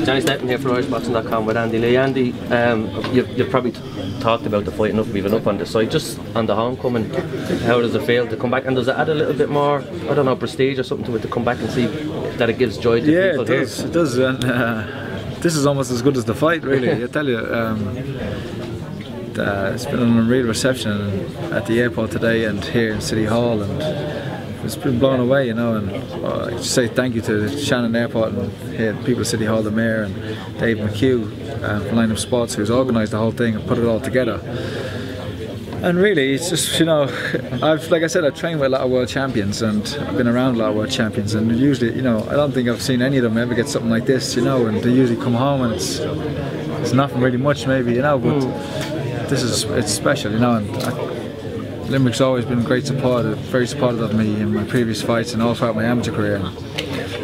Johnny Stepton here for IrishBoxing.com with Andy Lee. Andy, you've probably talked about the fight enough, we've been up on the site. Just on the homecoming, how does it feel to come back? And does it add a little bit more, I don't know, prestige or something to it to come back and see that it gives joy to people here? Yeah, it does. And this is almost as good as the fight, really. I tell you. It's been an unreal reception at the airport today and here in City Hall, and it's been blown away, you know. And I just say thank you to Shannon Airport and here, people at City Hall, the Mayor, and Dave McHugh from Line Up Sports, who's organised the whole thing and put it all together. And really, it's just, you know, like I said, I've trained with a lot of world champions and I've been around a lot of world champions, and usually, you know, I don't think I've seen any of them ever get something like this, you know. And they usually come home and it's nothing really much, maybe, you know, but. It's special, you know, and Limerick's always been very supportive of me in my previous fights and all throughout my amateur career. And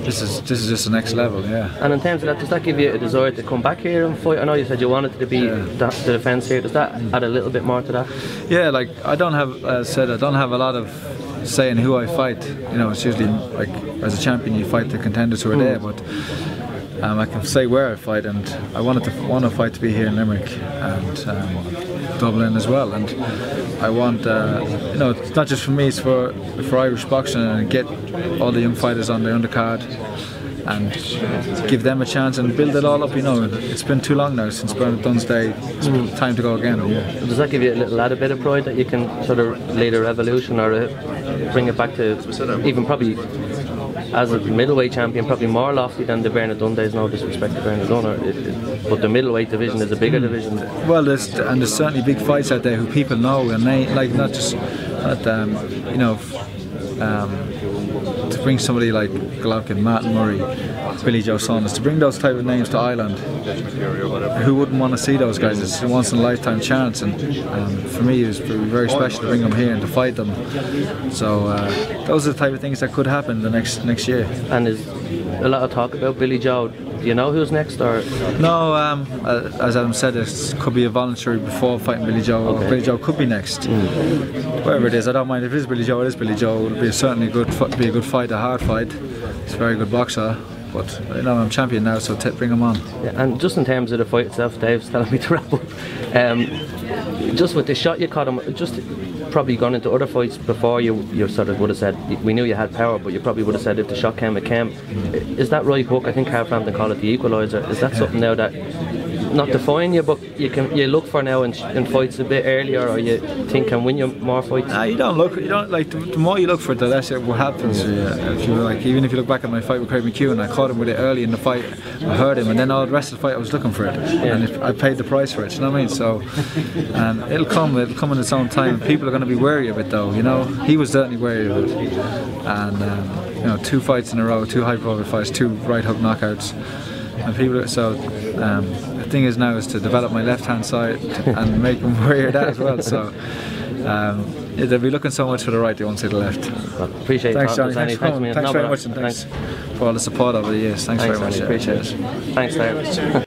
this is just the next level, yeah. And in terms of that, does that give you a desire to come back here and fight? I know you said you wanted to be the defence here. Does that add a little bit more to that? Yeah, like I don't have a lot of say in who I fight. You know, it's usually like as a champion you fight the contenders who are there, but. I can say where I fight, and I want a fight to be here in Limerick and Dublin as well. And I want, you know, it's not just for me; it's for Irish boxing, and get all the young fighters on the undercard and give them a chance and build it all up. You know, it's been too long now since Bernard Dunn's day. It's time to go again. Yeah. Does that give you a little added bit of pride that you can sort of lead a revolution or bring it back to even probably? As a middleweight champion, probably more lofty than the Bernard Dunn days. No disrespect to Bernard Dunn, but the middleweight division is a bigger division. Well, there's certainly big fights out there who people know, and they like not you know, to bring somebody like Golovkin, Martin Murray, Billy Joe Saunders, to bring those type of names to Ireland. Who wouldn't want to see those guys? It's a once in a lifetime chance, and for me it's very special to bring them here and to fight them. So those are the type of things that could happen the next year. And there's a lot of talk about Billy Joe. Do you know who's next? Or no, as Adam said, it could be a voluntary before fighting Billy Joe. Okay. Billy Joe could be next. Whatever it is, I don't mind. If it is Billy Joe, it is Billy Joe. It'll be certainly a good fight, a hard fight. He's a very good boxer. But you know, I'm champion now, so bring him on. Yeah, and just in terms of the fight itself, Dave's telling me to wrap up. Just with the shot you caught him, just probably gone into other fights before, you sort of would have said, we knew you had power, but you probably would have said if the shot came, it came. Is that right hook? I think Carl Frampton called it the equaliser. Is that something now that not define you, but you look for now in fights a bit earlier, or you think can win you more fights? Nah, you don't like the more you look for it, the less it will happen. So, if you like, even if you look back at my fight with Craig McHugh, and I caught him with it early in the fight, I heard him, and then all the rest of the fight I was looking for it, and I paid the price for it. You know what I mean? So, and it'll come in its own time. People are going to be wary of it, though. You know, he was certainly wary of it, and you know, 2 fights in a row, 2 high-profile fights, 2 right hook knockouts, and people. So. The thing is now is to develop my left-hand side and make them wary of that as well. So they'll be looking so much for the right, they won't see the left. Well, appreciate it. Thanks, Johnny. Thanks very much, and thanks for all the support over the years. Thanks very much. Appreciate it. Thanks, Larry.